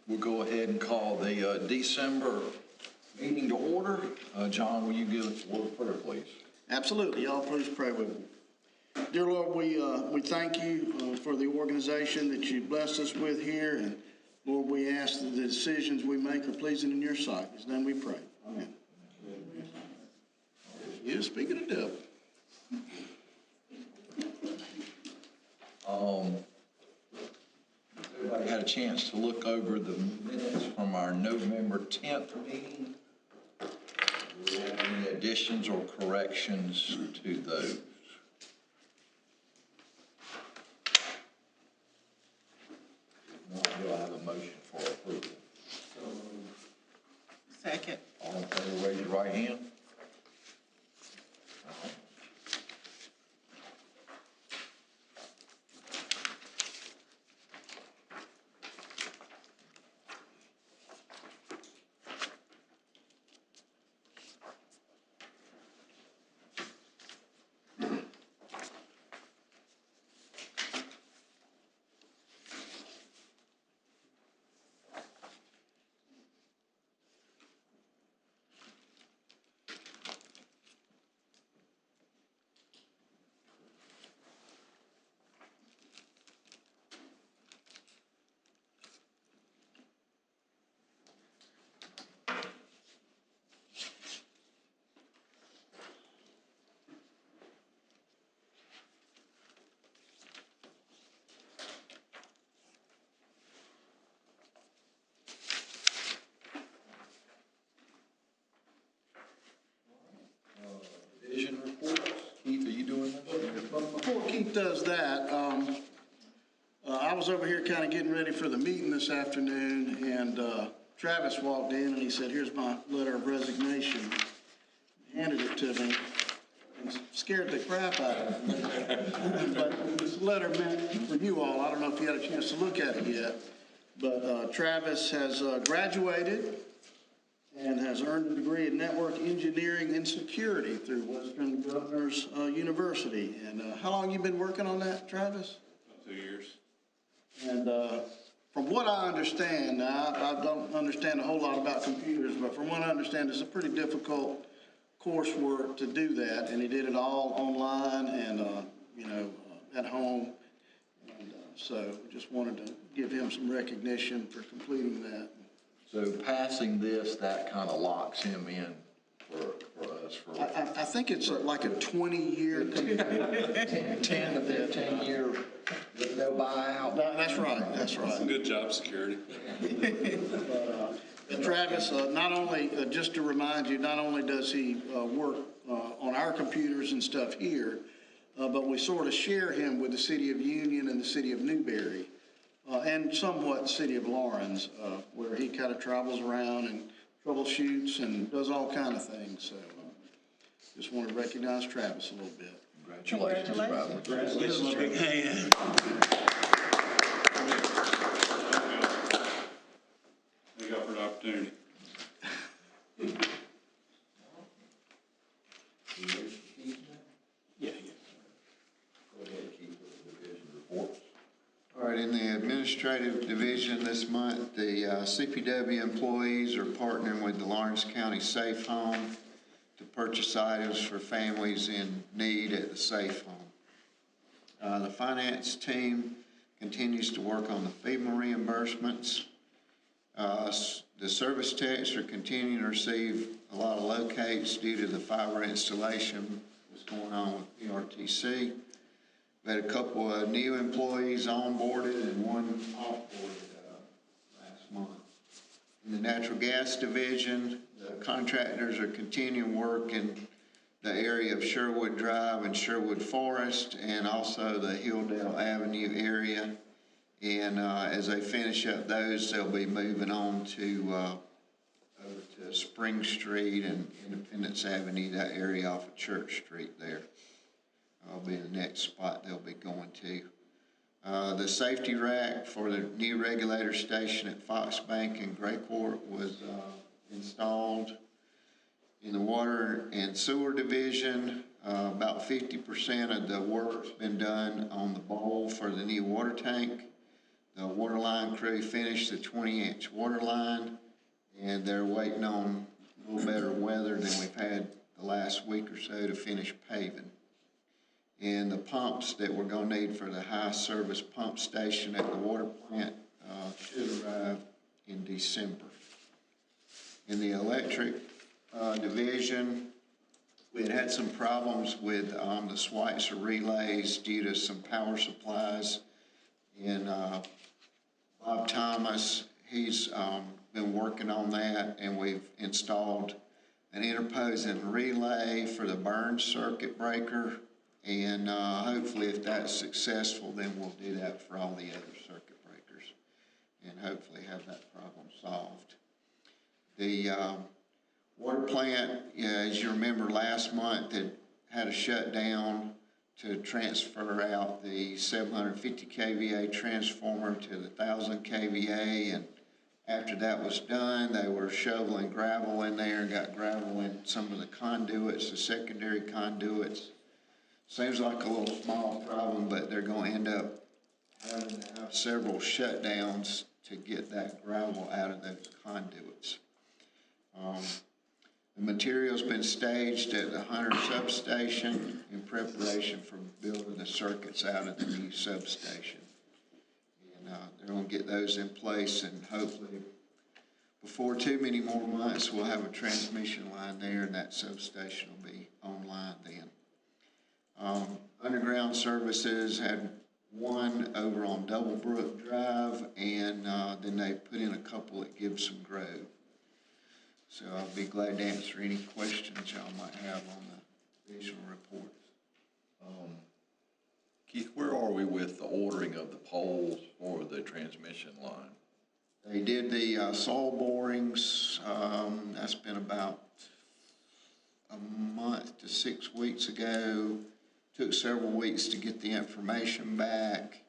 We'll go ahead and call the December meeting to order. John, will you give us a word of prayer, please? Absolutely. Y'all please pray with me. Dear Lord, we thank you for the organization that you blessed us with here. And Lord, we ask that the decisions we make are pleasing in your sight. In his name we pray. Amen. You speaking of devil. Everybody had a chance to look over the minutes from our November 10th meeting. Do we have any additions or corrections to those? No, do I have a motion for approval? Second. All in favor, raise your right hand. Division reports. Keith, are you doing this? Before Keith does that, I was over here kind of getting ready for the meeting this afternoon, and Travis walked in and he said, "Here's my letter of resignation." He handed it to me and scared the crap out of me. But this letter meant for you all. I don't know if you had a chance to look at it yet, but Travis has graduated and has earned a degree in network engineering and security through Western Governors University. And how long you been working on that, Travis? About 2 years. And from what I understand, now I don't understand a whole lot about computers, but from what I understand, it's a pretty difficult coursework to do that. And he did it all online and, at home. And so just wanted to give him some recognition for completing that. So passing this, that kind of locks him in for us. I think it's like a 20-year. 10 to 15 year with no buyout. That's right. Some good job security. Travis, not only, just to remind you, not only does he work on our computers and stuff here, but we sort of share him with the city of Union and the city of Newberry. And somewhat the city of Lawrence, where he kind of travels around and troubleshoots and does all kind of things. So just want to recognize Travis a little bit. Congratulations, brother. Congratulations. Big hand. Thank you for the opportunity. Yeah. Go ahead, Keith, with the division reports. All right, in the administrative division this month, the CPW employees are partnering with the Lawrence County Safe Home to purchase items for families in need at the Safe Home. The finance team continues to work on the FEMA reimbursements. The service techs are continuing to receive a lot of locates due to the fiber installation that's going on with PRTC. We had a couple of new employees onboarded and one offboarded last month. In the natural gas division, the contractors are continuing work in the area of Sherwood Drive and Sherwood Forest, and also the Hilldale Avenue area. And as they finish up those, they'll be moving on to over to Spring Street and Independence Avenue, that area off of Church Street there. Will be the next spot they'll be going to. The safety rack for the new regulator station at Fox Bank in Graycourt was installed. In the water and sewer division, about 50% of the work's been done on the bowl for the new water tank. The water line crew finished the 20-inch water line, and they're waiting on a little better weather than we've had the last week or so to finish paving. And the pumps that we're gonna need for the high service pump station at the water plant should arrive in December. In the electric division, we had some problems with the Schweitzer relays due to some power supplies. And Bob Thomas, he's been working on that, and we've installed an interposing relay for the burn circuit breaker. And hopefully if that's successful, then we'll do that for all the other circuit breakers and hopefully have that problem solved. The water plant, as you remember last month, it had a shutdown to transfer out the 750 kVA transformer to the 1000 kVA, and after that was done, they were shoveling gravel in there and got gravel in some of the conduits, the secondary conduits. Seems like a little small problem, but they're going to end up having to have several shutdowns to get that gravel out of the conduits. The material's been staged at the Hunter substation in preparation for building the circuits out of the new substation. And they're going to get those in place, and hopefully before too many more months, we'll have a transmission line there, and that substation will be online then. Underground services had one over on Double Brook Drive, and then they put in a couple at Gibson Grove. So I'll be glad to answer any questions y'all might have on the divisional reports. Keith, where are we with the ordering of the poles for the transmission line? They did the soil borings. That's been about a month to 6 weeks ago. Took several weeks to get the information back,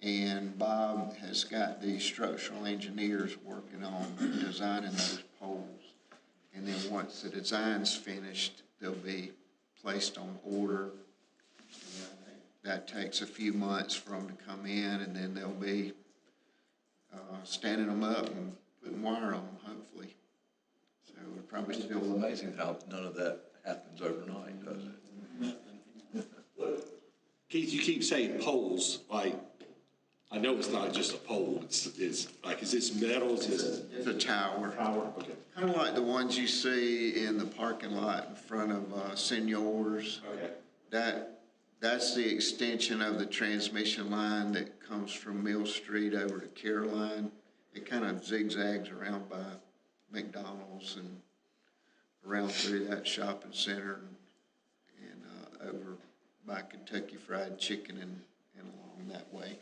and Bob has got the structural engineers working on designing those poles. And then once the design's finished, they'll be placed on order. And I think that takes a few months for them to come in, and then they'll be standing them up and putting wire on them, hopefully. So we're probably It's still amazing how none of that happens overnight, does it? Keith, you keep saying poles, like, I know it's not just a pole, it's like, is this metal, is this it's a tower. power? Okay. Kind of like the ones you see in the parking lot in front of Seniors. Okay. That's the extension of the transmission line that comes from Mill Street over to Caroline. It kind of zigzags around by McDonald's and around through that shopping center and over by Kentucky Fried Chicken and along that way.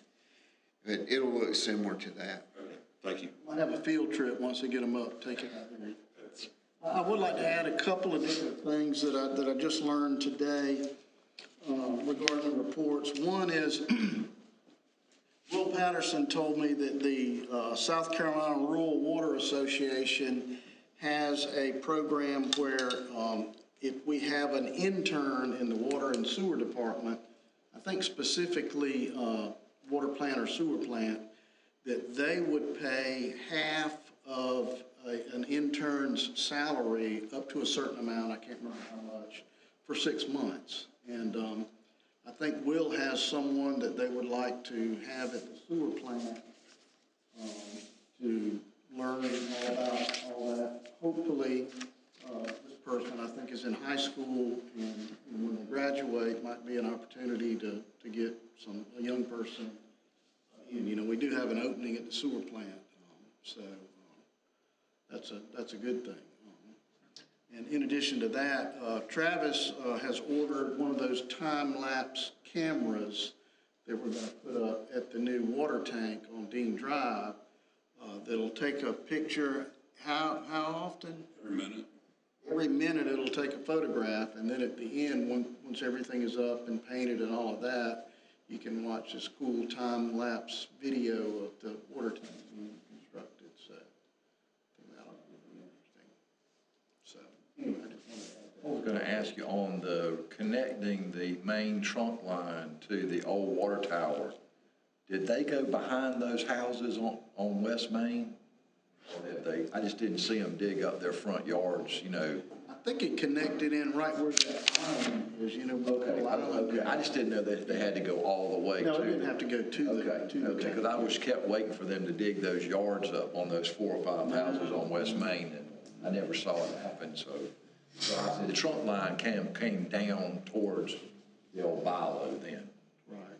But it'll look similar to that. Okay. Thank you. Might have a field trip once they get them up, take it out there. I would like to add a couple of different things that I just learned today regarding the reports. One is Will Patterson told me that the South Carolina Rural Water Association has a program where if we have an intern in the water and sewer department, I think specifically water plant or sewer plant, that they would pay half of an intern's salary up to a certain amount, I can't remember how much, for 6 months. And I think Will has someone that they would like to have at the sewer plant to learn all about all that. Hopefully, this person, I think, is in high school, and when they graduate, might be an opportunity to get a young person in. You know, we do have an opening at the sewer plant, so that's a good thing. And in addition to that, Travis has ordered one of those time-lapse cameras that we're going to put up at the new water tank on Dean Drive that'll take a picture. How often? Every minute. Every minute it'll take a photograph, and then at the end, once everything is up and painted and all of that, you can watch this cool time-lapse video of the water tank being constructed. So I think that'll be interesting. So anyway, I just wanted to add that. I was going to ask you on the connecting the main trunk line to the old water tower. did they go behind those houses on West Main? Or did they, I just didn't see them dig up their front yards, you know. I think it connected in right where that line is, you know. Okay, I just didn't know that they had to go all the way to. No, it didn't have to go to the. Okay, because I was kept waiting for them to dig those yards up on those 4 or 5 houses on West Main, and I never saw it happen, so I said the trunk line came down towards the old Bilo then. Right.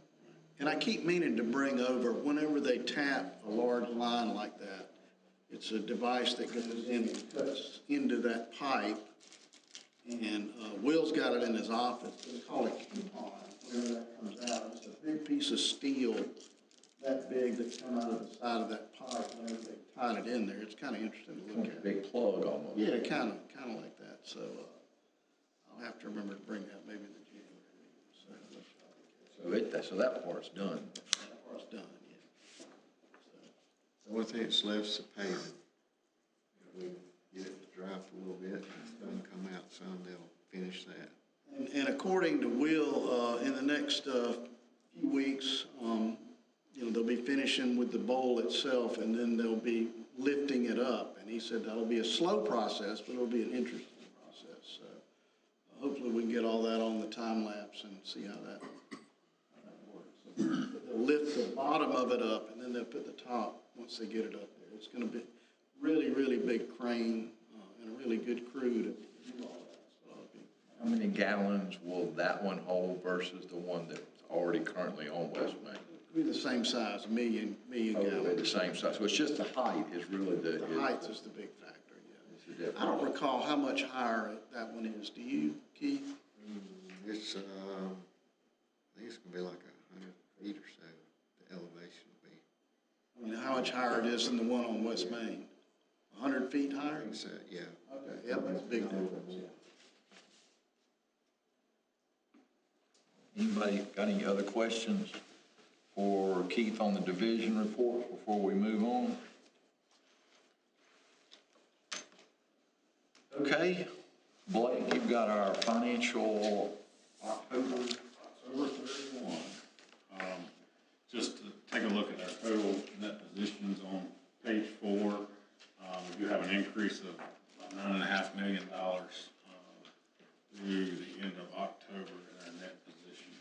And I keep meaning to bring over, whenever they tap a large line like that, it's a device that goes in and cuts into that pipe. And Will's got it in his office. They call it coupon. Whenever that comes out, it's a big piece of steel that big that come out of the side of that pipe whenever they tied it in there. It's kind of interesting to look Like a at. big plug almost. Yeah, kind of like that. So I'll have to remember to bring that maybe in the January meeting. So that part's done. That part's done, yeah. The only thing that's left is the paving. If we get it to dry up a little bit, and sun come out some, they'll finish that. And according to Will, in the next few weeks, you know, they'll be finishing with the bowl itself, and then they'll be lifting it up. And he said that'll be a slow process, but it'll be an interesting process. So hopefully we can get all that on the time lapse and see how that works. So they'll lift the bottom of it up, and then they'll put the top once they get it up there. It's going to be really, really big crane and a really good crew to do all that. So it'll be. How many gallons will that one hold versus the one that's already currently on West Main? Be the same size, a million Oh, they're gallons. the same size, so it's just the height is really The height is the big factor, is the yeah. I don't recall how much higher that one is. Do you, Keith? It's, I think it's gonna be like 100 feet or so, the elevation will be. I mean, how much higher it is than the one on West Main? 100 feet I higher? think so, yeah. Okay, yep, that's a big difference, yeah. Anybody got any other questions for Keith on the division reports before we move on? Okay, Blake, you've got our financial October 31. Just to take a look at our total net positions on page 4. We do have an increase of about $9.5 million through the end of October in our net position.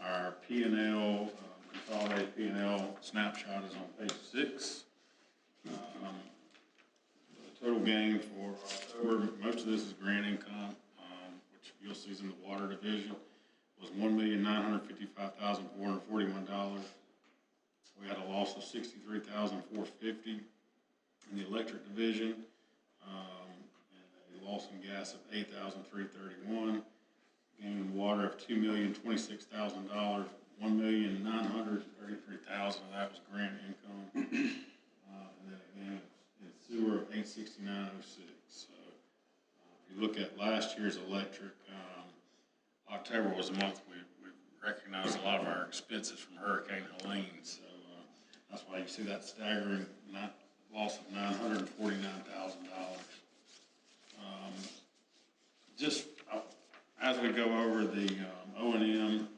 Our P&L, consolidated P&L snapshot is on page 6. The total gain for October, most of this is grant income, which you'll see is in the water division, was $1,955,441. We had a loss of $63,450 in the electric division, and a loss in gas of $8,331. Gain in water of $2,026,000. $1,933,000 of that was grant income, and then again in sewer of $869,06. So if you look at last year's electric, October was a month we recognized a lot of our expenses from Hurricane Helene, so that's why you see that staggering loss of $949,000. Just as we go over the O&M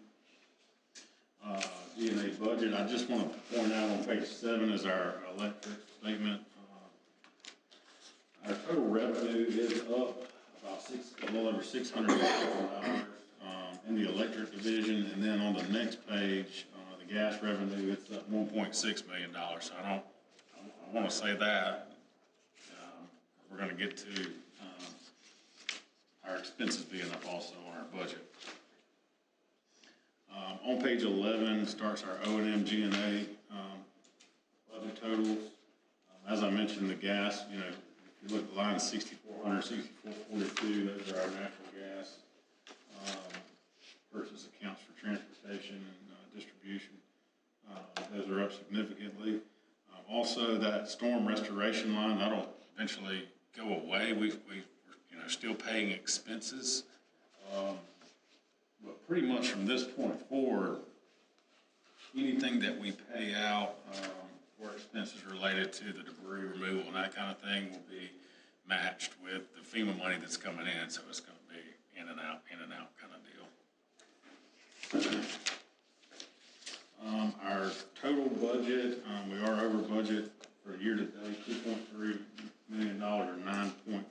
G&A budget, I just want to point out on page 7 is our electric statement. Our total revenue is up about a little over $600,000 in the electric division, and then on the next page, the gas revenue, it's up $1.6 million. So I want to say that we're going to get to our expenses being up also on our budget. On page 11 starts our O&M G&A budget totals. As I mentioned, the gas, you know, if you look at line 6400, 6442, those are our natural gas purchase accounts for transportation and distribution. Those are up significantly. Also, that storm restoration line, that'll eventually go away. We're still paying expenses. But pretty much from this point forward, anything that we pay out for expenses related to the debris removal and that kind of thing will be matched with the FEMA money that's coming in. So it's going to be in and out kind of deal. Our total budget, we are over budget for year-to-date, $2.3 million or 9.4%.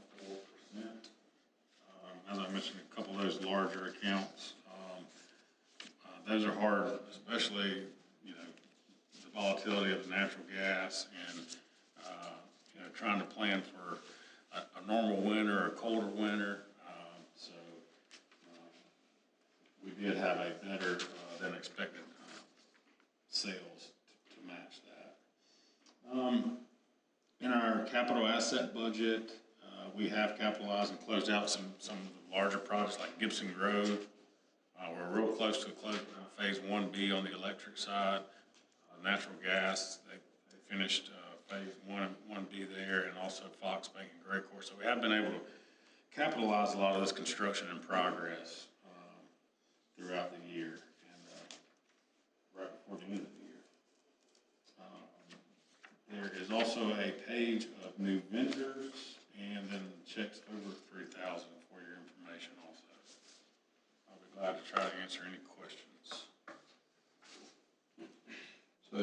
As I mentioned, a couple of those larger accounts, those are hard, especially, you know, the volatility of the natural gas and, you know, trying to plan for a normal winter or a colder winter. We did have a better than expected sales to match that. In our capital asset budget, we have capitalized and closed out some of the larger projects like Gibson Grove. We're real close to closing phase 1B on the electric side. Natural gas, they finished phase 1B there, and also Fox Bank and Gray Course. So we have been able to capitalize a lot of this construction in progress throughout the year and right before the end of the year. There is also a page of new vendors and then checks over 3,000 for your information also. I'll be glad to try to answer any questions. So,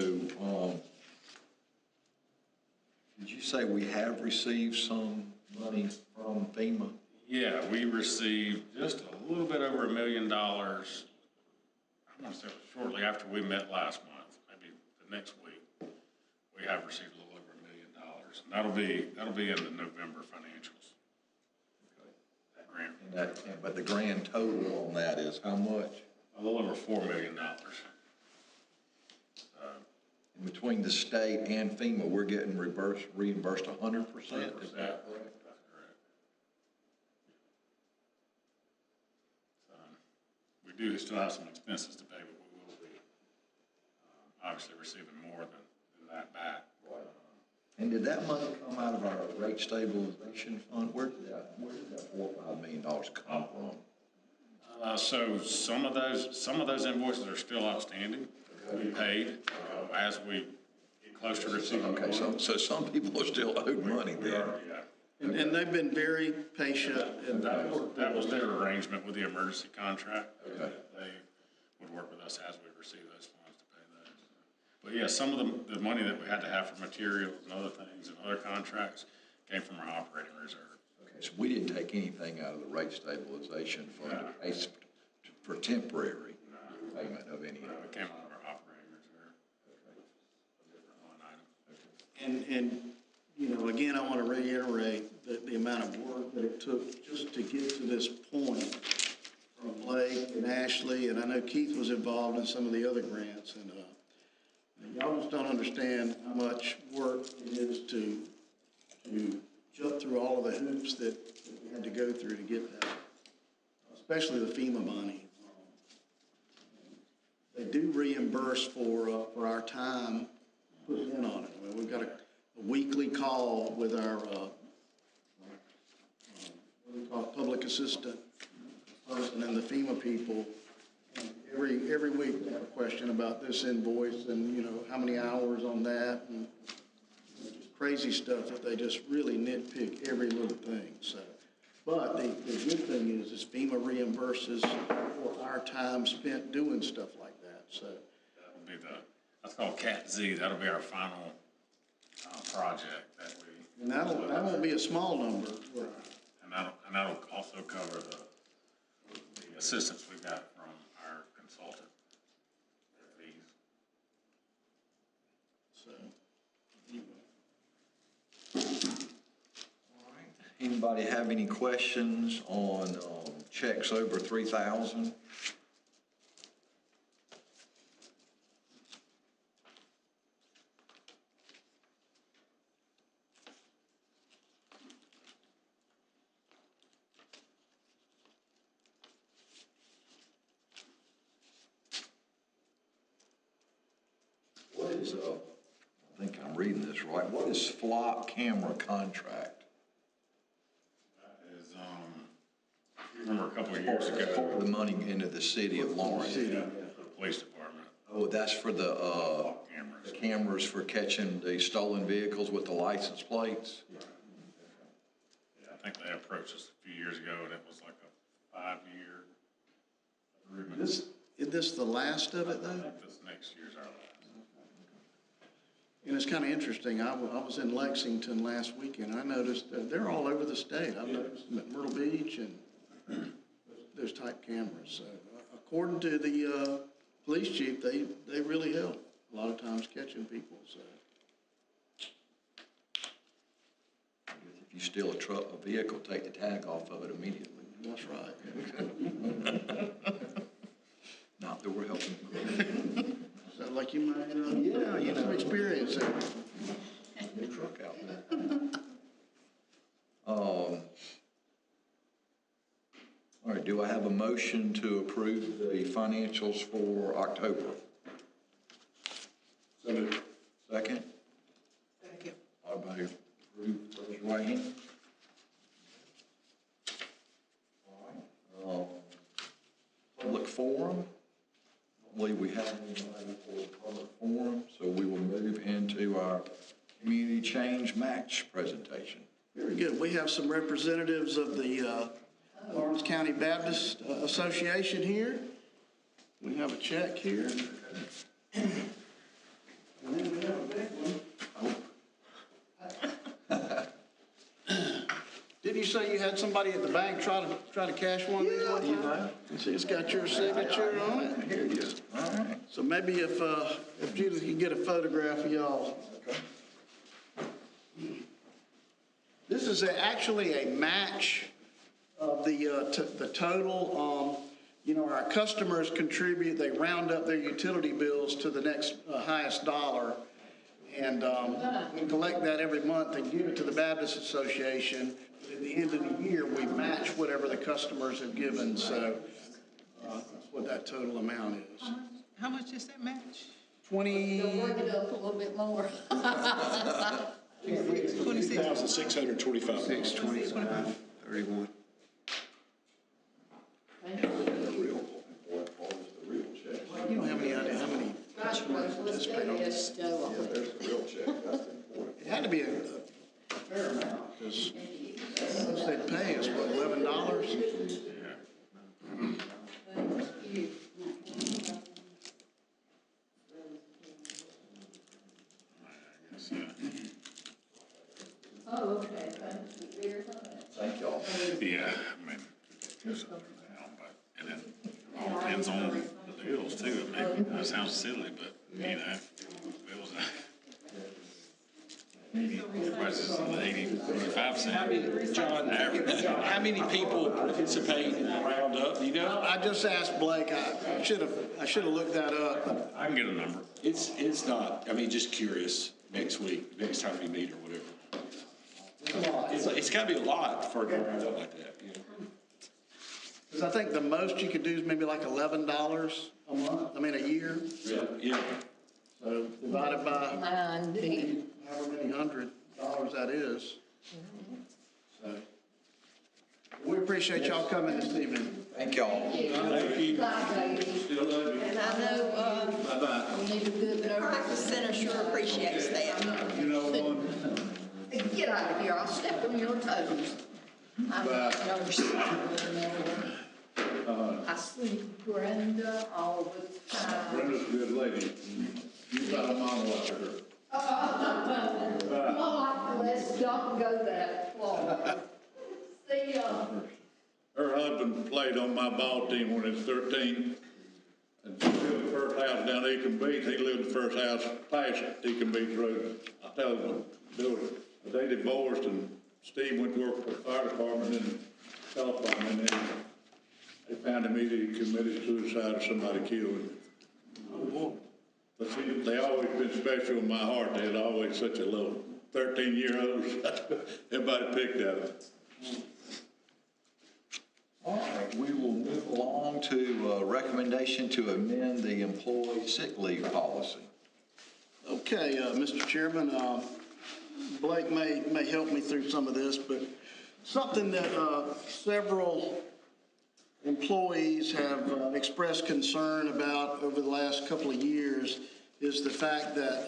did you say we have received some money from FEMA? Yeah, we received just a little bit over $1 million. I want to say it was shortly after we met last month, maybe the next week. We have received a little over $1 million, and that'll be in the November financials. Okay. That grant. But the grand total on that is how much? A little over $4 million. In between the state and FEMA, we're getting reimbursed 100%? Is that correct? We do still have some expenses to pay, but we will be obviously receiving more than that back. Right. And did that money come out of our rate stabilization fund? Where did that $4 or $5 million come from? So some of those invoices are still outstanding. We paid as we get close to receiving. Okay, so some people are still owed money then. Yeah. And they've been very patient. And That was their arrangement with the emergency contract. Okay. They would work with us as we receive those funds to pay those. But yeah, some of the money that we had to have for materials and other things and other contracts came from our operating reserve. Okay, so we didn't take anything out of the rate stabilization fund to pay for temporary payment of any. It came out of our operating reserve. A different line item. And you know, again, I want to reiterate the amount of work that it took just to get to this point from Blake and Ashley, and I know Keith was involved in some of the other grants, and y'all just don't understand how much work it is to jump through all of the hoops that we had to go through to get that, especially the FEMA money. They do reimburse for our time put in on it. I mean, we've got a weekly call with our what do we call it, public assistant person and the FEMA people. And every week they have a question about this invoice and, you know, how many hours on that, and just crazy stuff that they just really nitpick every little thing. So, but the good thing is FEMA reimburses for our time spent doing stuff like that. So That'll be that's called Cat Z. That'll be our final project that we. and that won't be a small number. And that'll also cover the assistance we got from our consultant, their fees. So. Anybody have any questions on checks over 3,000? What is, I think I'm reading this right, what is flock camera contract? That is, remember a couple of years ago. For the money into the city of Lawrence. For the police department. Oh, that's for the cameras for catching the stolen vehicles with the license plates? Yeah, I think they approached us a few years ago, and it was like a 5-year agreement. this the last of it, I though? think this next year's our last. And it's kind of interesting. I was in Lexington last weekend. I noticed that they're all over the state. I've noticed them at Myrtle Beach and those type cameras. So according to the police chief, they really help a lot of times catching people, so. If you steal a vehicle, take the tag off of it immediately. That's right. Not that we're helping. Sounds like you might, you have experience there. New truck out there. All right, do I have a motion to approve the financials for October? Second? Second. Everybody approve, raise your right hand. All right. Public forum. I believe we have anybody for the public forum, so we will move into our community change match presentation. Very good. We have some representatives of the Lawrence County Baptist Association here. We have a check here. And then we have a big one. Didn't you say you had somebody at the bank try to cash one of these one time? You know. See, it's got your signature on it. Here you go. All right. So maybe if Judith can get a photograph of y'all. Okay. This is actually a match of the total. Our customers contribute, they round up their utility bills to the next highest dollar. And we collect that every month and give it to the Baptist Association. At the end of the year, we match whatever the customers have given. So that's what that total amount is. How much is that match? 20. They'll work it up a little bit more. 26. 625. 625, 31. You don't have any idea how many customers participate on this. It had to be a fair amount, because most they'd pay us, what, $11? Oh, okay, Thank y'all. Yeah, I mean, just up and down, but, and then all depends on the bills too. Maybe, that sounds silly, but, bills, everybody's just 85 cents. John, how many people participate in the roundup? Do you know? I just asked Blake, I should have looked that up. I can get a number. It's not, just curious next week, next time we meet or whatever. It's gotta be a lot for a roundup like that, Because I think the most you could do is maybe like $11 a year. Yeah. So divided by 90. however many $100 that is. So, we appreciate y'all coming this evening. Thank y'all. Thank you. Bye, baby. Still love you. And I know, Bye-bye. we need to do it over. Practice Center sure appreciates that. You know what? Get out of here, I'll step on your toes. I'm not nurse. I sleep Brenda all the time. Brenda's a good lady. You got a mom watch her. Mom, let's don't go that far. See ya. Her husband played on my ball team when he was 13. And she lived the first house down Eakin Beach. He lived the first house past Eakin Beach Road. I tell him, they divorced and Steve went to work for the fire department and telephone, and then they found him either committed suicide or somebody killed him. But see, they always been special in my heart. They had always such a little 13-year-olds. Everybody picked at them. All right, we will move along to a recommendation to amend the employee sick leave policy. Okay, Mr. Chairman, Blake may help me through some of this, but something that several employees have expressed concern about over the last couple of years is the fact that,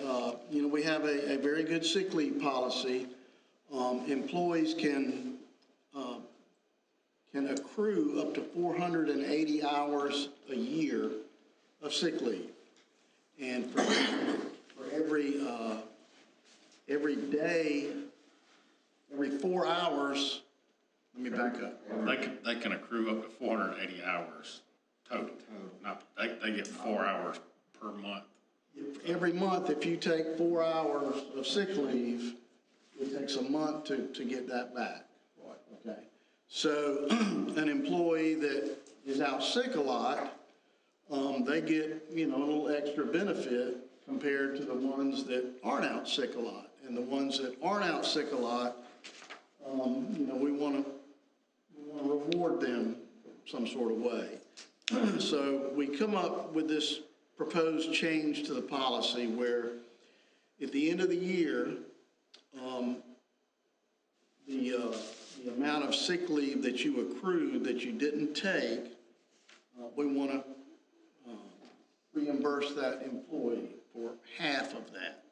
we have a very good sick leave policy. Employees can accrue up to 480 hours a year of sick leave. And for every day, every 4 hours, let me back up. They can accrue up to 480 hours total. Not, they get 4 hours per month. Every month, if you take 4 hours of sick leave, it takes a month to get that back. Okay. So an employee that is out sick a lot, they get, a little extra benefit compared to the ones that aren't out sick a lot. And the ones that aren't out sick a lot, we want to reward them some sort of way. So we come up with this proposed change to the policy where at the end of the year, the amount of sick leave that you accrued that you didn't take, we want to reimburse that employee for half of that.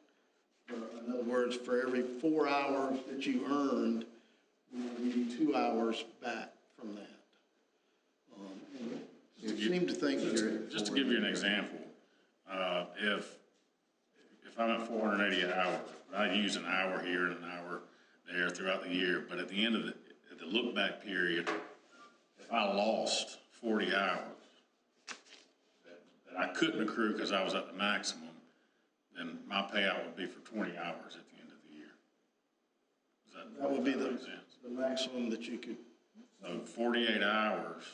In other words, for every 4 hours that you earned, we will give you 2 hours back from that. You seem to think Just to give you an example, if I'm at 480 hours, I use an hour here and an hour there throughout the year, but at the end of the look back period, if I lost 40 hours that I couldn't accrue because I was at the maximum, then my payout would be for 20 hours at the end of the year. that would be the maximum that you could. So 48 hours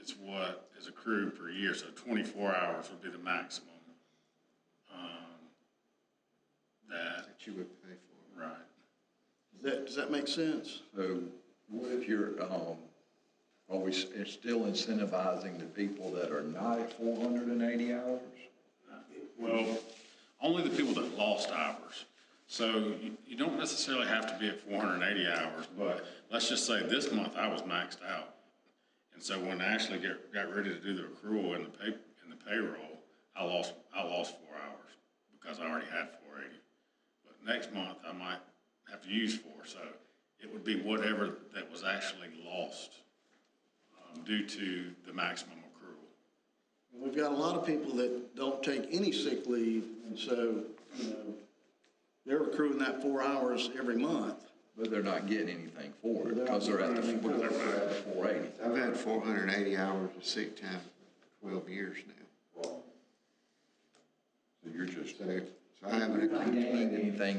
is what is accrued per year, so 24 hours would be the maximum. That you would pay for. Right. Does that make sense? So what if you're, are we still incentivizing the people that are not at 480 hours? Well, only the people that lost hours. So you don't necessarily have to be at 480 hours, but let's just say this month I was maxed out. And so when I actually got ready to do the accrual in the payroll, I lost 4 hours because I already had 480. But next month I might have to use 4, so it would be whatever that was actually lost due to the maximum accrual. We've got a lot of people that don't take any sick leave, and so, they're accruing that 4 hours every month. But they're not getting anything for it because they're at the 480. I've had 480 hours of sick time for 12 years now. So you're just So I haven't gaining accumulated anything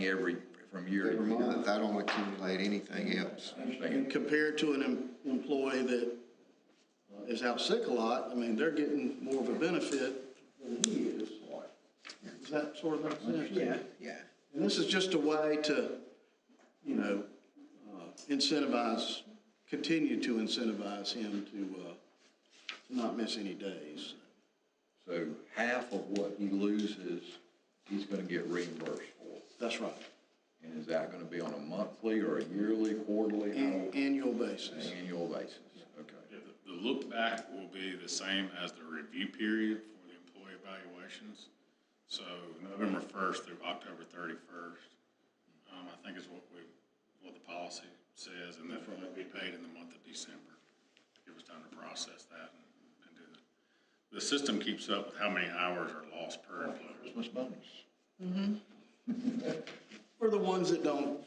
from year to every year. month. I don't accumulate anything else. And compared to an employee that is out sick a lot, they're getting more of a benefit than he is. Does that sort of make sense? Yeah. And this is just a way to, continue to incentivize him to not miss any days. So half of what he loses, he's going to get reimbursed for. That's right. And is that going to be on a monthly or a yearly, quarterly? Annual basis. Annual basis, okay. Yeah, the look back will be the same as the review period for the employee evaluations. So November 1st through October 31st, I think is what the policy says, and then it'll be paid in the month of December. Give us time to process that and do the system keeps up with how many hours are lost per employee. Christmas bonus. For the ones that don't,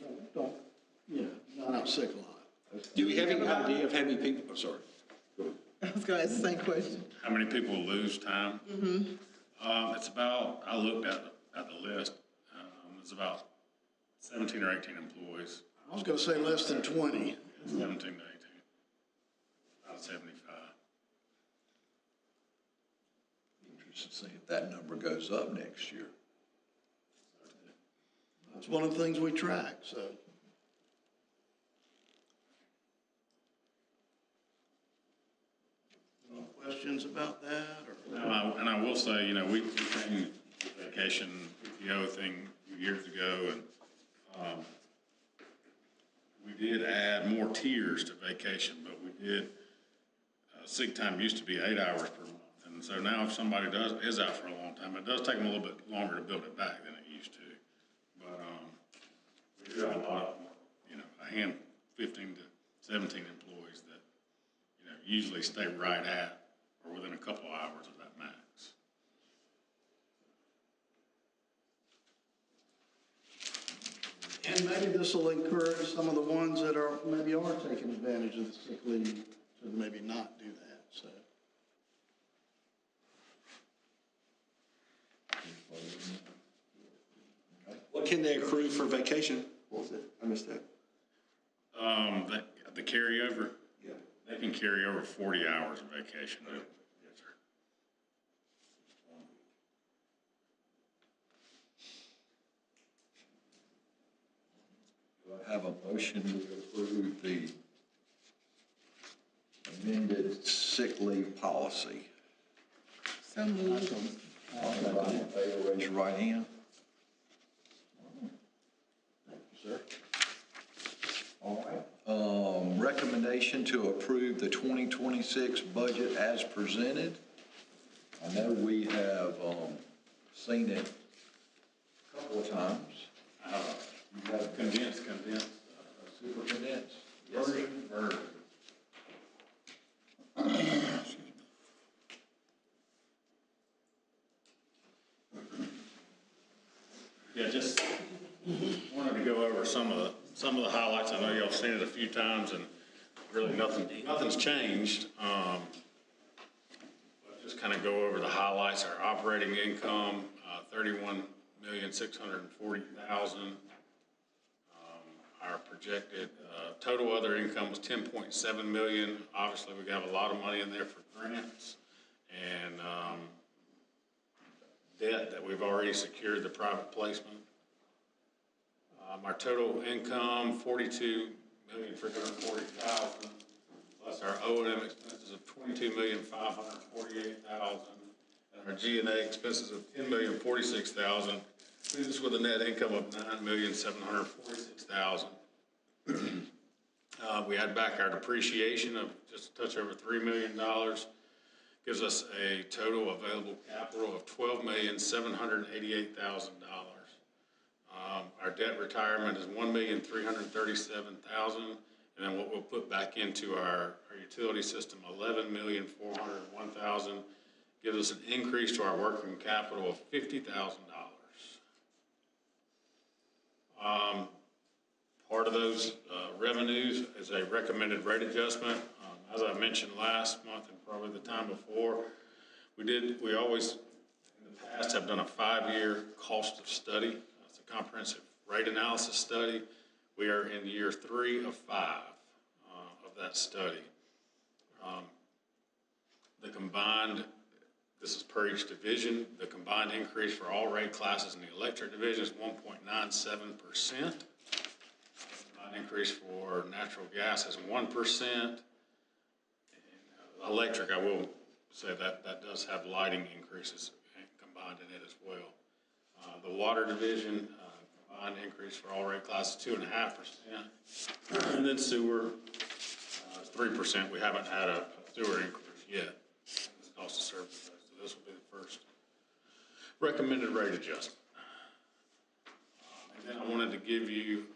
not out sick a lot. Do we have any idea of how many people, I'm sorry. I was gonna ask the same question. How many people lose time? It's about, I looked at the list, it's about 17 or 18 employees, I was gonna say less than 20. 17 to 18, about 75. Interested to see if that number goes up next year. That's one of the things we track, so. Any questions about that, or? And I will say, we changed the vacation PTO thing a few years ago, and we did add more tiers to vacation, but we did, sick time used to be 8 hours per month. And so now if somebody is out for a long time, it does take them a little bit longer to build it back than it used to. But we do have a lot of, 15 to 17 employees that, usually stay right at or within a couple hours of that max. And maybe this will encourage some of the ones that are, maybe are taking advantage of the sick leave to maybe not do that, so. What can they accrue for vacation? What was it? I missed that. The carryover, Yeah. they can carry over 40 hours of vacation. Yes, sir. Do I have a motion to approve the amended sick leave policy? So moved. Everybody in favor, raise your right hand. Thank you, sir. All right. Recommendation to approve the 2026 budget as presented. I know we have seen it a couple of times. You have condensed, Super condensed. version. Yeah, just wanted to go over some of the highlights. I know y'all seen it a few times, and really nothing's changed. But just kind of go over the highlights. Our operating income, $31,640,000. Our projected total other income was $10.7 million. Obviously, we have a lot of money in there for grants and debt that we've already secured the private placement. Our total income, $42,340,000, plus our O&M expenses of $22,548,000, and our G&A expenses of $10,046,000, leaves us with a net income of $9,746,000. We add back our depreciation of just a touch over $3 million, gives us a total available capital of $12,788,000. Our debt retirement is $1,337,000, and then what we'll put back into our utility system, $11,401,000, gives us an increase to our working capital of $50,000. Part of those revenues is a recommended rate adjustment. As I mentioned last month and probably the time before, we always in the past have done a 5-year cost of study. It's a comprehensive rate analysis study. We are in year 3 of 5 of that study. This is per each division, the combined increase for all rate classes in the electric division is 1.97%. Increase for natural gas is 1%. Electric, I will say that does have lighting increases combined in it as well. The water division, combined increase for all rate classes 2.5%. And then sewer is 3%. We haven't had a sewer increase yet. It's cost of service. So this will be the first recommended rate adjustment. And then I wanted to give you,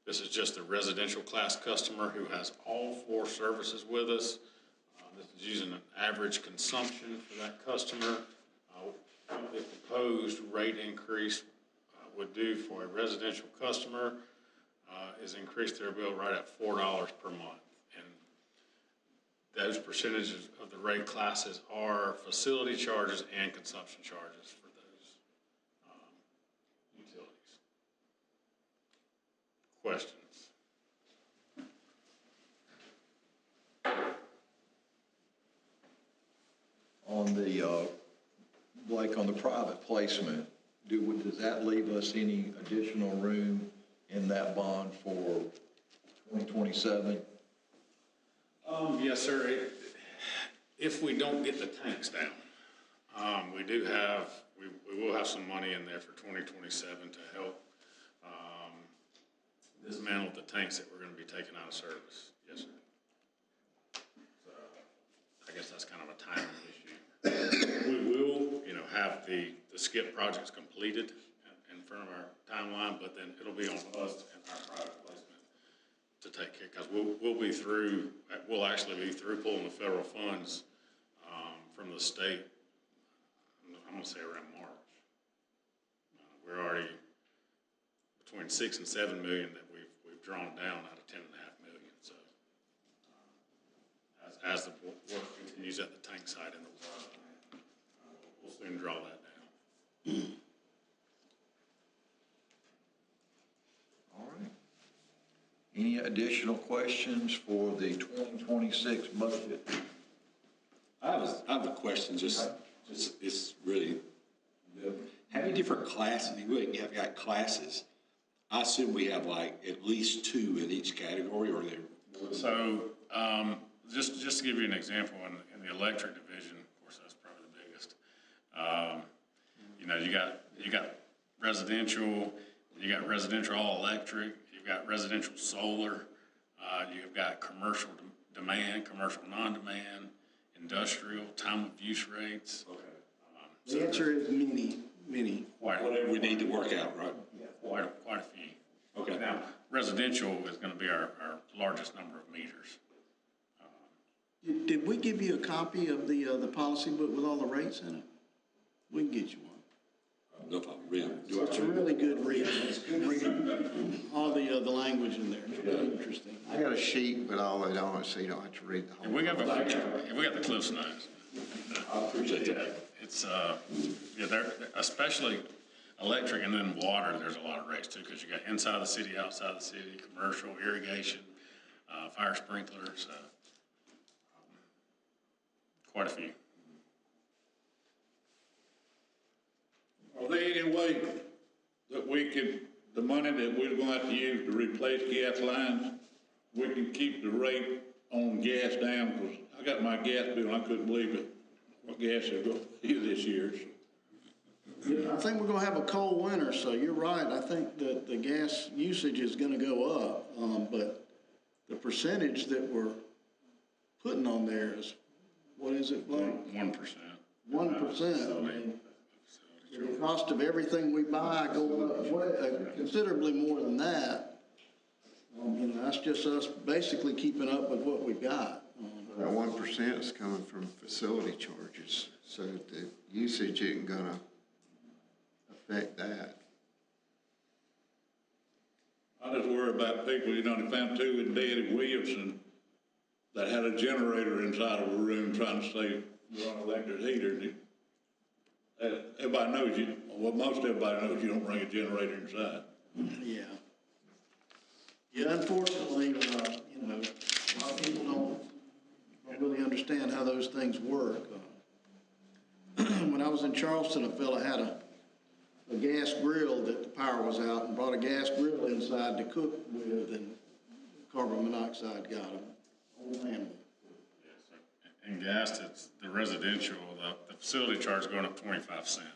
this is just a residential class customer who has all 4 services with us. This is using an average consumption for that customer. What the proposed rate increase would do for a residential customer is increase their bill right at $4 per month. And those percentages of the rate classes are facility charges and consumption charges for those utilities. Questions? On the, Blake, on the private placement, does that leave us any additional room in that bond for 2027? Yes, sir. If we don't get the tanks down, we will have some money in there for 2027 to help dismantle the tanks that we're going to be taking out of service. Yes, sir. So I guess that's kind of a timing issue. We will, have the skip projects completed in front of our timeline, but then it'll be on us and our private placement to take care, because we'll actually be through pulling the federal funds from the state, I'm gonna say around March. We're already between 6 and 7 million that we've drawn down out of 10.5 million. So as the work continues at the tank site and the water plant, we'll soon draw that down. All right. Any additional questions for the 2026 budget? I have a question, just it's really, how many different classes, you have got classes? I assume we have like at least 2 in each category, or they're. So, just to give you an example, in the electric division, of course, that's probably the biggest. You know, you got residential, all electric, you've got residential solar, you've got commercial demand, commercial non-demand, industrial, time of use rates. The answer is many. Whatever we need to work out, right? Quite a few. Okay. Now, residential is gonna be our largest number of meters. Did we give you a copy of the policy book with all the rates in it? We can get you one. I don't know if I read. It's a really good read. It's good reading. All the language in there. It's really interesting. I got a sheet with all that on it, so you don't have to read the whole. And we got the Cliff's Notes. I appreciate that. It's, they're, especially electric and then water, there's a lot of rates too, because you got inside the city, outside the city, commercial, irrigation, fire sprinklers, quite a few. Are there any way that we could, the money that we're gonna have to use to replace gas lines, we can keep the rate on gas down? Because I got my gas bill and I couldn't believe it, what gas is going to be this year. I think we're gonna have a cold winter, so you're right. I think that the gas usage is gonna go up, but the percentage that we're putting on there is, what is it, Blake? 1%. 1%. The cost of everything we buy go up considerably more than that. You know, that's just us basically keeping up with what we've got. That 1% is coming from facility charges, so the usage isn't gonna affect that. I just worry about people, you know, they found 2 in dead in Williamson that had a generator inside of a room trying to stay run electric heater. Everybody knows most everybody knows you don't bring a generator inside. Yeah. Yeah, unfortunately, you know, a lot of people don't really understand how those things work. When I was in Charleston, a fella had a gas grill that the power was out and brought a gas grill inside to cook with, and carbon monoxide got him. Whole family. In gas, it's the residential, the facility charge is going up 25 cents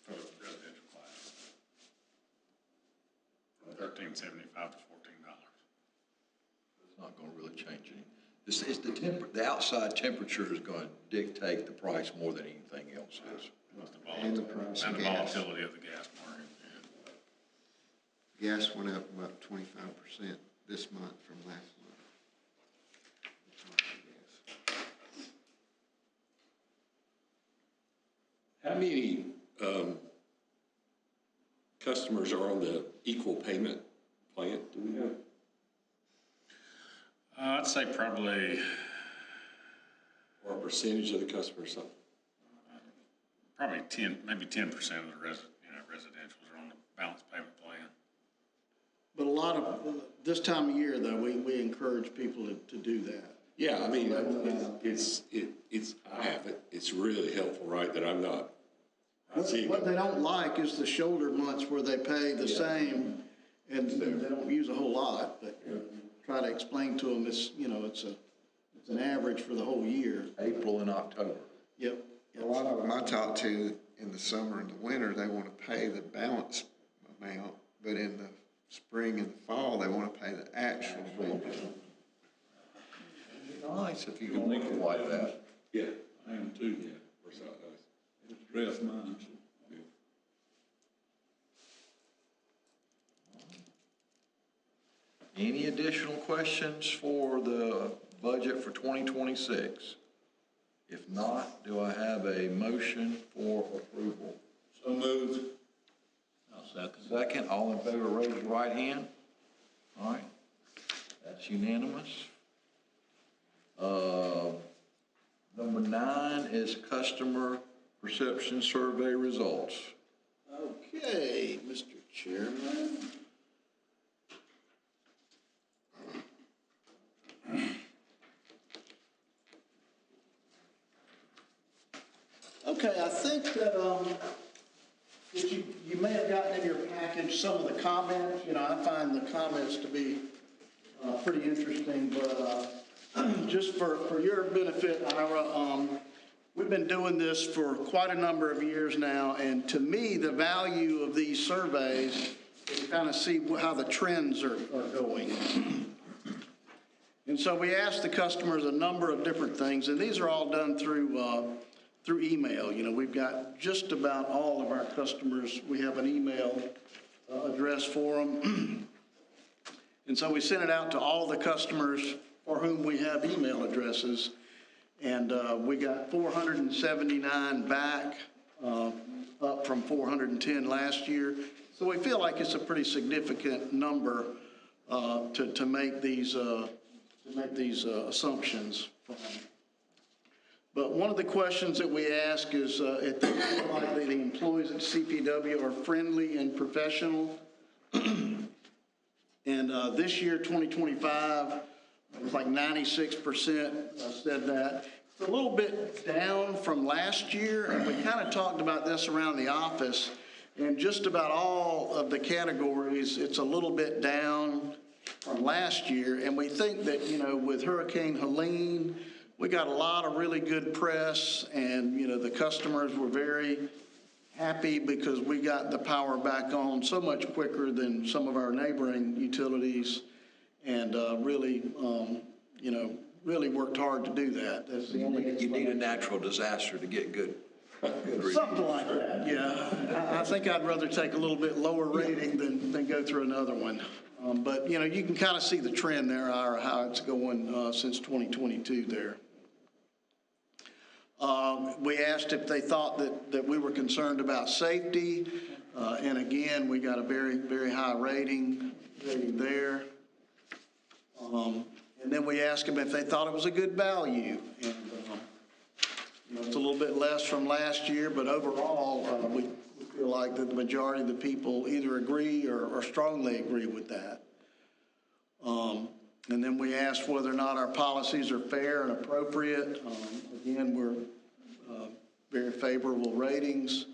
for the residential class. From $13.75 to $14. It's not gonna really change any. It's the outside temperature is gonna dictate the price more than anything else is. And the price And of the gas. volatility of the gas market. Gas went up about 25% this month from last month. How many customers are on the equal payment plan? Do we know? I'd say probably, Or a percentage of the customers? probably 10, maybe 10% of the residentials are on the balance payment plan. But a lot of, this time of year though, we encourage people to do that. Yeah, I mean, I have it. It's really helpful, right, that I'm not. What they don't like is the shoulder months where they pay the same and they don't use a whole lot, but try to explain to them it's, you know, it's an average for the whole year. April and October. Yep. A lot of them I talk to in the summer and the winter, they want to pay the balance amount, but in the spring and the fall, they want to pay the actual amount. Nice if you can multiply that. Yeah. I am too. Yeah. Works out nice. It's dress mine. Any additional questions for the budget for 2026? If not, do I have a motion for approval? So moved. I'll second. Second, all in favor, raise your right hand. All right, that's unanimous. Number 9 is customer perception survey results. Okay, Mr. Chairman. Okay, I think that, that you may have gotten in your package some of the comments. You know, I find the comments to be pretty interesting, but just for your benefit, Ira, we've been doing this for quite a number of years now, and to me, the value of these surveys is to kind of see how the trends are going. And so we asked the customers a number of different things, and these are all done through email. You know, we've got just about all of our customers, we have an email address for them. And so we sent it out to all the customers for whom we have email addresses. And we got 479 back, up from 410 last year. So we feel like it's a pretty significant number to make these assumptions from. But one of the questions that we ask is, if they feel like the employees at CPW are friendly and professional. And this year, 2025, it was like 96% said that. It's a little bit down from last year, and we kind of talked about this around the office. And just about all of the categories, it's a little bit down from last year. And we think that, you know, with Hurricane Helene, we got a lot of really good press, and, you know, the customers were very happy because we got the power back on so much quicker than some of our neighboring utilities, and really, you know, really worked hard to do that. That's the only. You need a natural disaster to get good reviews. Something like that, yeah. I think I'd rather take a little bit lower rating than go through another one. But, you know, you can kind of see the trend there, how it's going since 2022 there. We asked if they thought that we were concerned about safety. And again, we got a very, very high rating there. And then we asked them if they thought it was a good value. And, you know, it's a little bit less from last year, but overall, we feel like that the majority of the people either agree or strongly agree with that. And then we asked whether or not our policies are fair and appropriate. Again, we're very favorable ratings.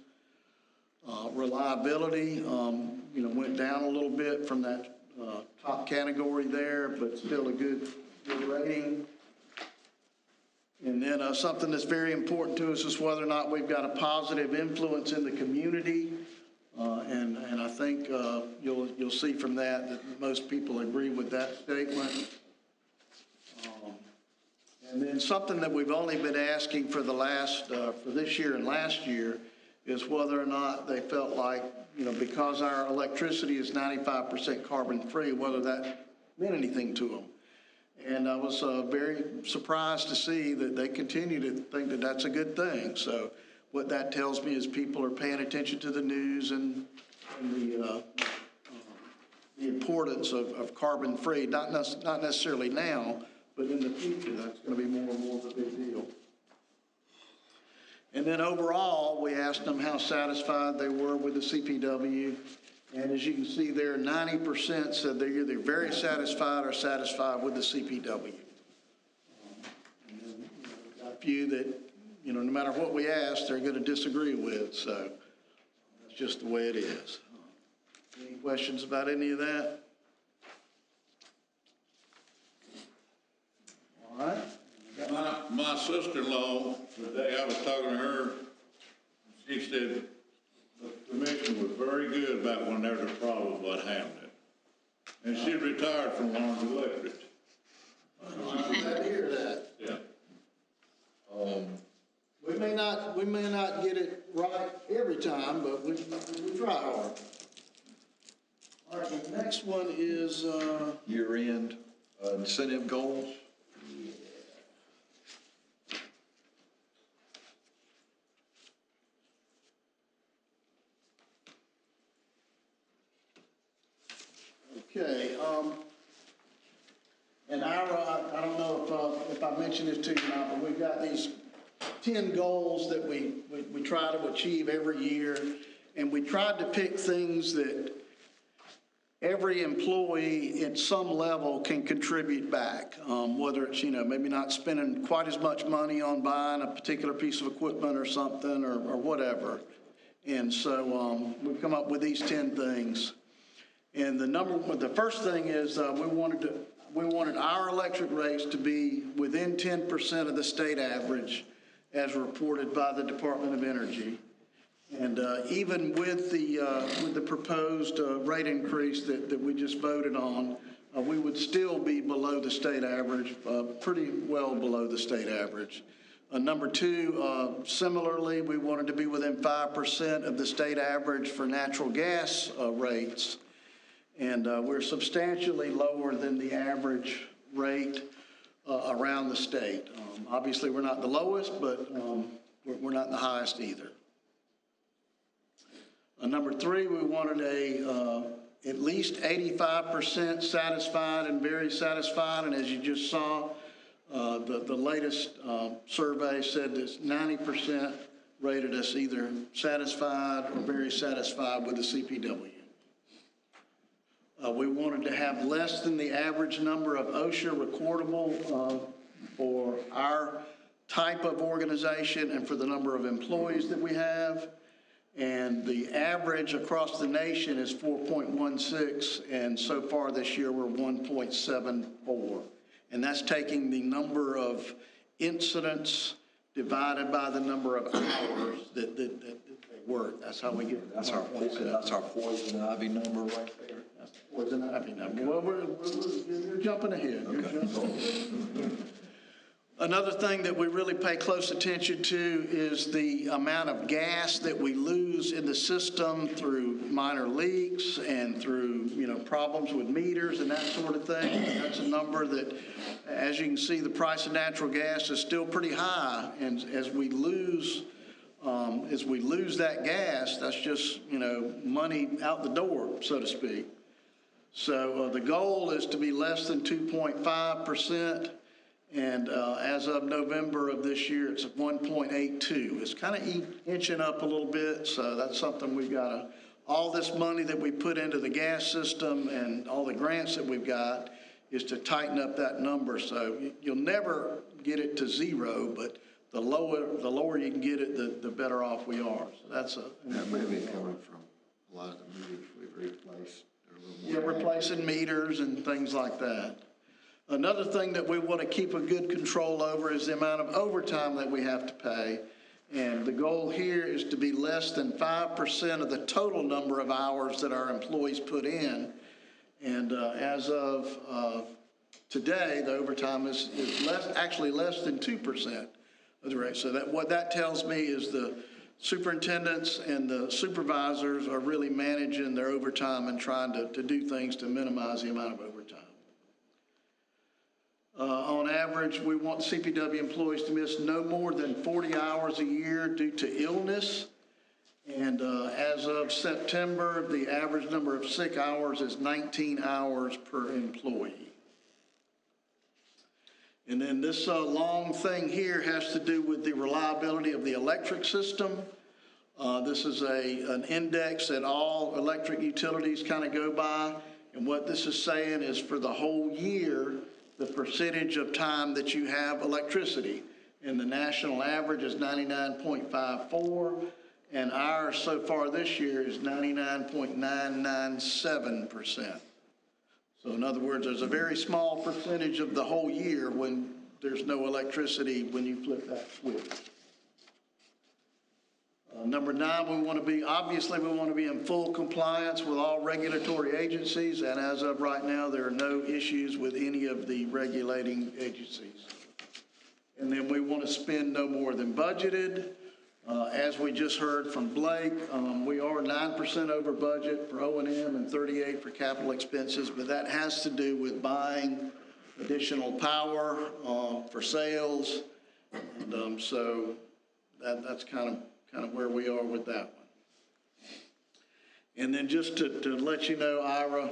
Reliability, you know, went down a little bit from that top category there, but still a good rating. And then something that's very important to us is whether or not we've got a positive influence in the community. And I think you'll see from that most people agree with that statement. And then something that we've only been asking for for this year and last year is whether or not they felt like, you know, because our electricity is 95% carbon free, whether that meant anything to them. And I was very surprised to see that they continue to think that that's a good thing. So what that tells me is people are paying attention to the news and the importance of carbon free, not necessarily now, but in the future, that's going to be more and more of a big deal. And then overall, we asked them how satisfied they were with the CPW. And as you can see there, 90% said they're either very satisfied or satisfied with the CPW. And then, we've got a few that, you know, no matter what we ask, they're going to disagree with. So that's just the way it is. Any questions about any of that? All right. My sister-in-law, the day I was talking to her, she said the commission was very good about when there's a problem, what happened. And she retired from Lawrence Electric. I'm glad to hear that. Yeah. We may not get it right every time, but we try hard. All right, the next one is Year-end incentive goals. Okay, and Ira, I don't know if I mentioned this to you or not, but we've got these 10 goals that we try to achieve every year. And we tried to pick things that every employee at some level can contribute back, whether it's, maybe not spending quite as much money on buying a particular piece of equipment or something or whatever. And so we've come up with these 10 things. And the first thing is we wanted our electric rates to be within 10% of the state average as reported by the Department of Energy. And even with the proposed rate increase that we just voted on, we would still be below the state average, pretty well below the state average. Number two, similarly, we wanted to be within 5% of the state average for natural gas rates. And we're substantially lower than the average rate around the state. Obviously, we're not the lowest, but we're not the highest either. Number three, we wanted at least 85% satisfied and very satisfied. And as you just saw, the latest survey said that 90% rated us either satisfied or very satisfied with the CPW. We wanted to have less than the average number of OSHA recordable for our type of organization and for the number of employees that we have. And the average across the nation is 4.16, and so far this year we're 1.74. And that's taking the number of incidents divided by the number of hours that they work. That's how we get. That's our poison ivy number right there. That's the poison ivy number. Well, you're jumping ahead. Okay. Another thing that we really pay close attention to is the amount of gas that we lose in the system through minor leaks and through, problems with meters and that sort of thing. That's a number that, as you can see, the price of natural gas is still pretty high. And as we lose that gas, that's just, money out the door, so to speak. So the goal is to be less than 2.5%. And as of November of this year, it's at 1.82. It's kind of inching up a little bit, so that's something we've got to, all this money that we put into the gas system and all the grants that we've got is to tighten up that number. So you'll never get it to zero, but the lower you can get it, the better off we are. So that's that may be coming from a lot of the meters we've replaced. Yeah, replacing meters and things like that. Another thing that we want to keep a good control over is the amount of overtime that we have to pay. And the goal here is to be less than 5% of the total number of hours that our employees put in. And as of today, the overtime is actually less than 2% of the rate. So what that tells me is the superintendents and the supervisors are really managing their overtime and trying to do things to minimize the amount of overtime. On average, we want CPW employees to miss no more than 40 hours a year due to illness. And as of September, the average number of sick hours is 19 hours per employee. And then this long thing here has to do with the reliability of the electric system. This is an index that all electric utilities kind of go by. And what this is saying is for the whole year, the percentage of time that you have electricity. And the national average is 99.54, and ours so far this year is 99.997%. So in other words, there's a very small percentage of the whole year when there's no electricity when you flip that switch. Number 9, we want to be in full compliance with all regulatory agencies, and as of right now, there are no issues with any of the regulating agencies. And then we want to spend no more than budgeted. As we just heard from Blake, we are 9% over budget for O&M and 38% for capital expenses, but that has to do with buying additional power for sales, and so that's kind of where we are with that one. And then just to let you know, Ira,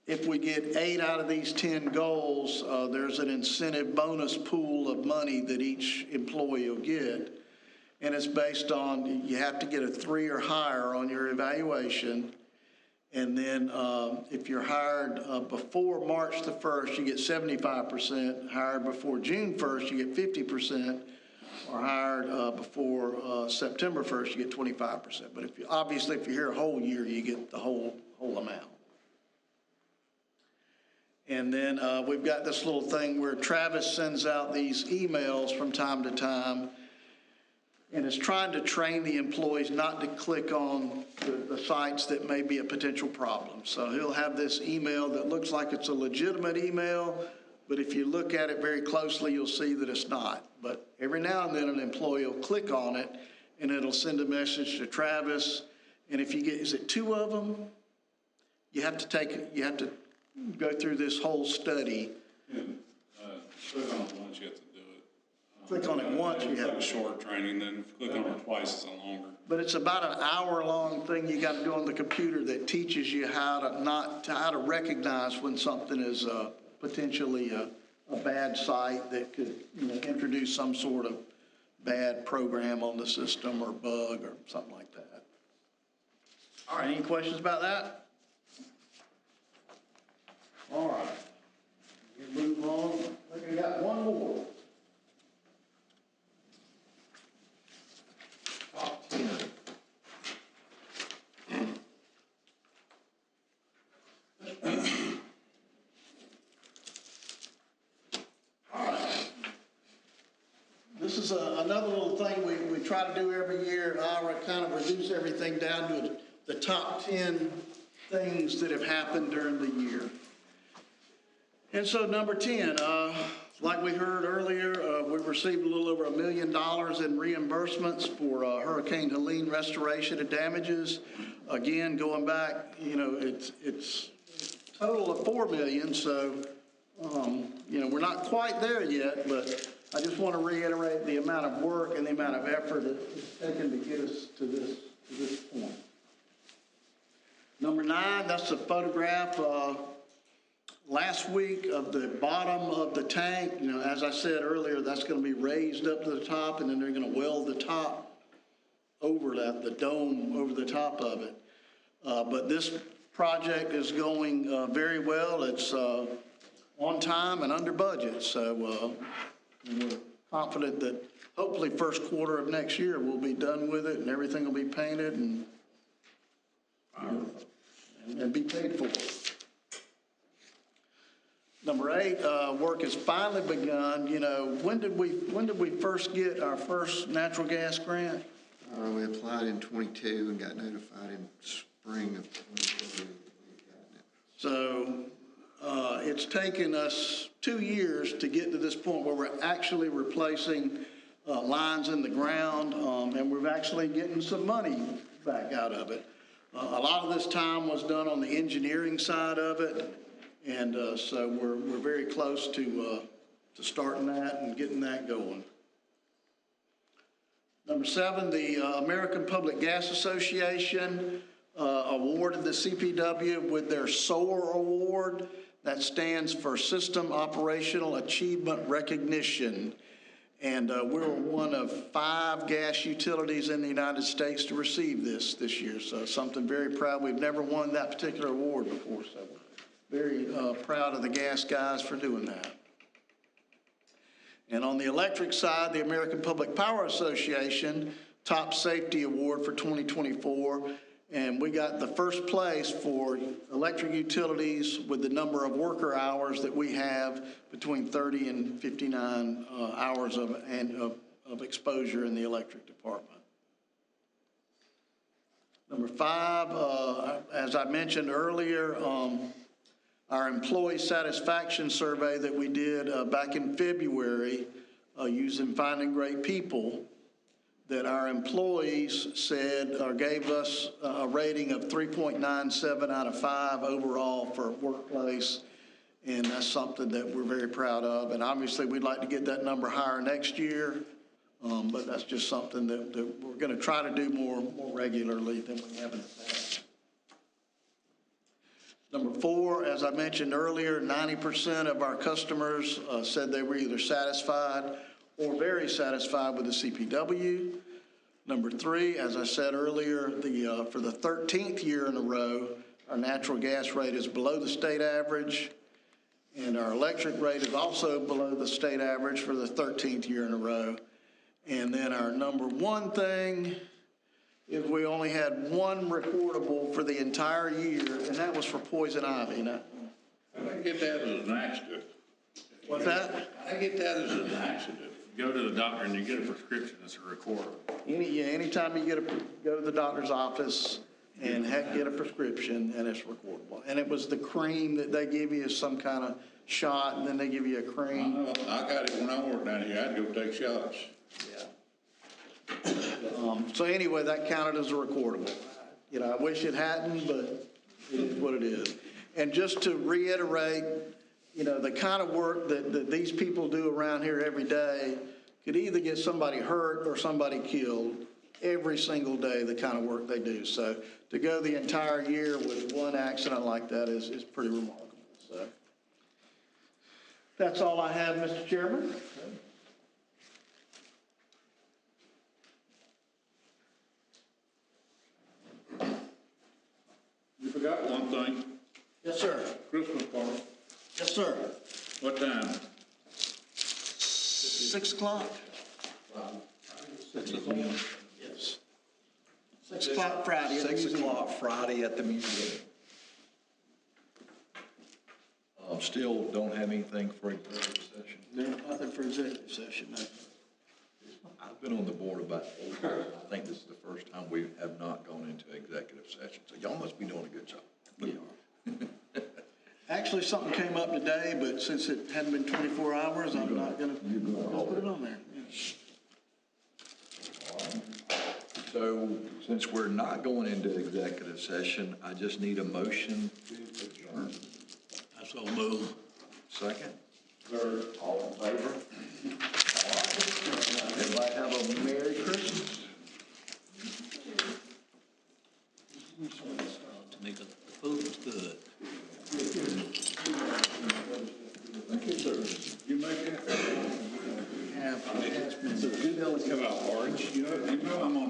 If we get 8 out of these 10 goals, there's an incentive bonus pool of money that each employee will get. And it's based on, you have to get a 3 or higher on your evaluation. And then if you're hired before March the 1st, you get 75%. Hired before June 1st, you get 50%. Or hired before September 1st, you get 25%. But obviously, if you're here a whole year, you get the whole amount. And then we've got this little thing where Travis sends out these emails from time to time, and is trying to train the employees not to click on the sites that may be a potential problem. So he'll have this email that looks like it's a legitimate email, but if you look at it very closely, you'll see that it's not. But every now and then an employee will click on it, and it'll send a message to Travis. And if you get, is it 2 of them? You have to go through this whole study. Click on it once, you have to do it. Click on it once, you It's have like a short training, then click on it twice, it's a longer. But it's about an hour-long thing you got to do on the computer that teaches you how to recognize when something is potentially a bad site that could, introduce some sort of bad program on the system or bug or something like that. All right, any questions about that? All right, we move on. I think we got one more. Top 10. This is another little thing we try to do every year. I kind of reduce everything down to the top 10 things that have happened during the year. And so number 10, like we heard earlier, we received a little over $1 million in reimbursements for Hurricane Helene restoration and damages. Again, going back, it's a total of $4 million, so, we're not quite there yet, but I just want to reiterate the amount of work and the amount of effort it's taken to get us to this point. Number 9, that's a photograph last week of the bottom of the tank. As I said earlier, that's going to be raised up to the top, and then they're going to weld the top over that, the dome over the top of it. But this project is going very well. It's on time and under budget, so we're confident that hopefully first quarter of next year we'll be done with it and everything will be painted and be paid for. Number 8, work has finally begun. When did we first get our first natural gas grant? We applied in 22 and got notified in spring of 23. So it's taken us 2 years to get to this point where we're actually replacing lines in the ground, and we're actually getting some money back out of it. A lot of this time was done on the engineering side of it, and so we're very close to starting that and getting that going. Number 7, the American Public Gas Association awarded the CPW with their SOAR Award. That stands for System Operational Achievement Recognition. And we're one of 5 gas utilities in the United States to receive this year. So something very proud. We've never won that particular award before, so very proud of the gas guys for doing that. And on the electric side, the American Public Power Association Top Safety Award for 2024. And we got the first place for electric utilities with the number of worker hours that we have between 30 and 59 hours of exposure in the electric department. Number 5, as I mentioned earlier, our employee satisfaction survey that we did back in February using Finding Great People, that our employees said or gave us a rating of 3.97 out of 5 overall for workplace. And that's something that we're very proud of. And obviously we'd like to get that number higher next year. But that's just something that we're going to try to do more regularly than we have in the past. Number 4, as I mentioned earlier, 90% of our customers said they were either satisfied or very satisfied with the CPW. Number 3, as I said earlier, for the 13th year in a row, our natural gas rate is below the state average, and our electric rate is also below the state average for the 13th year in a row. And then our number 1 thing is we only had 1 reportable for the entire year, and that was for poison ivy. Now, I get that as an accident. what's that? I get that as an accident. Go to the doctor and you get a prescription, it's a recordable. Anytime you go to the doctor's office and get a prescription, and it's recordable. And it was the cream that they give you is some kind of shot, and then they give you a I cream. know, I got it when I worked down here, I'd go take shots. So anyway, that counted as a recordable. You know, I wish it hadn't, but it is what it is. And just to reiterate, you know, the kind of work that these people do around here every day could either get somebody hurt or somebody killed every single day, the kind of work they do. So to go the entire year with 1 accident like that is pretty remarkable. So that's all I have, Mr. Chairman. You forgot one thing, Yes, sir. Christmas party. Yes, sir. What time? 6 o'clock? 6 o'clock. Yes. 6 o'clock Friday. 6 o'clock Friday at the museum. Still don't have anything for executive session. No, nothing for executive session, no. I've been on the board about 8 years. I think this is the first time we have not gone into executive session. So y'all must be doing a good job. We are. Actually, something came up today, but since it hadn't been 24 hours, I'm not going to put it on there. Yeah. So since we're not going into executive session, I just need a motion to adjourn. I so move. Second? Third. All in favor? All right. Everybody have a Merry Christmas. To make the food's good. Thank you, sir. You make it? Come out orange. You know I'm on.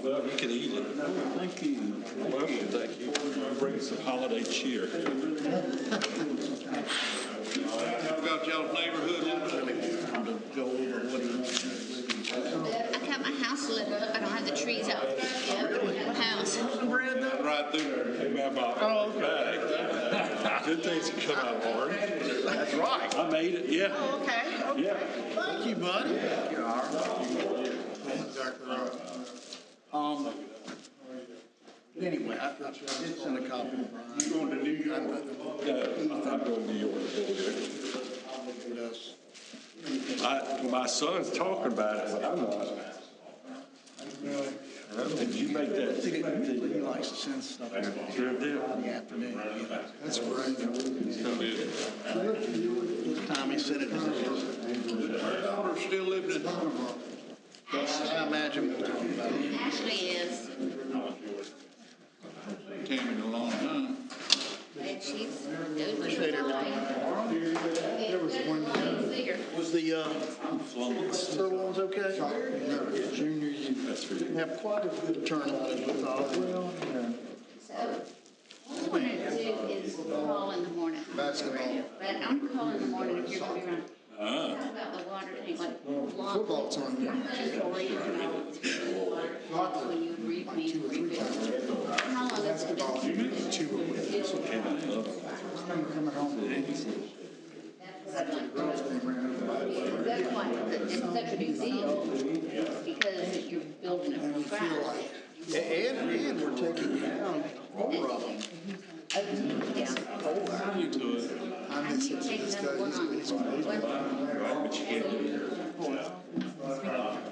Well, you can eat it. Thank you. Thank you. Bring some holiday cheer. Y'all got y'all's neighborhood in Go over what he wants. I got my house lit up. I don't have the trees out yet. The house. right through there. Hey, man, Bob. Oh, okay. Good things can come out of orange. That's right. I made it, yeah. Oh, okay. Yeah. Thank you, buddy. Anyway, I did send a copy to Brian. You going to New York? I'm going to New York. My son's talking about it, but I'm not. Did you make that? He likes to send stuff in Sure did. the afternoon. That's So good. Tommy sent it to me. Her daughter's still living in I imagine we'll talk about it. Ashley is, Tammy a long time. and she's doing Appreciate everything. There was one figure. Was the furlongs okay? Junior year. Didn't have quite as good a turnout as we thought. Well, So, what I want to do is call in the morning. Basketball. But I'm calling in the morning if you're going to be around. Talk about the water tank, like football's on there. When you would read me, how long has it been? 2 weeks. That's why it's such a big deal, because you're building it from scratch. And we're taking down 4 of them. Yeah. I miss it. This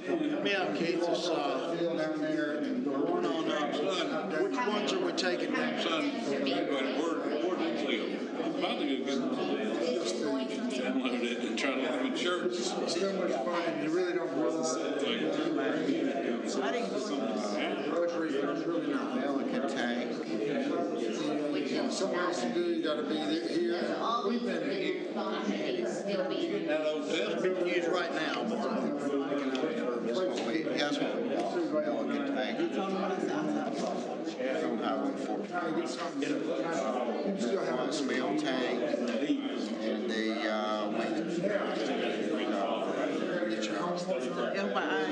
Help me out, Keith. It's down there and going on up. Which ones are we taking down? Son, where they live? I'm about to go download it and try to look at shirts. So much fun, you really don't realize it. Pelican tank. which is Something else to do, you gotta be here. so all these responsibilities still be. Used right now, but That's what we call Pelican Tank on Highway 14. One mill tank and the,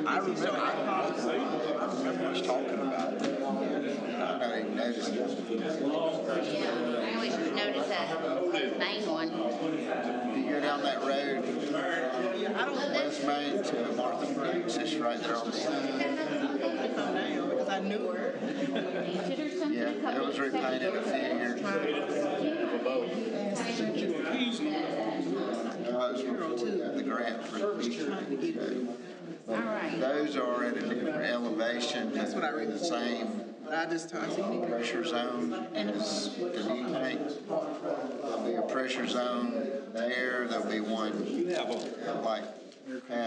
I remember us talking about it. I don't even notice it. Yeah, I always notice that main one. If you go down that road, West Main to Martha Brooks, it's right there on the because I knew her. yeah, it was repainted a few years ago. No, it was before we got the grant for the future. All right. Those are at a different elevation. That's what I read. The same I just started seeing it. pressure zone as the new tank. There'll be a pressure zone there. There'll be one like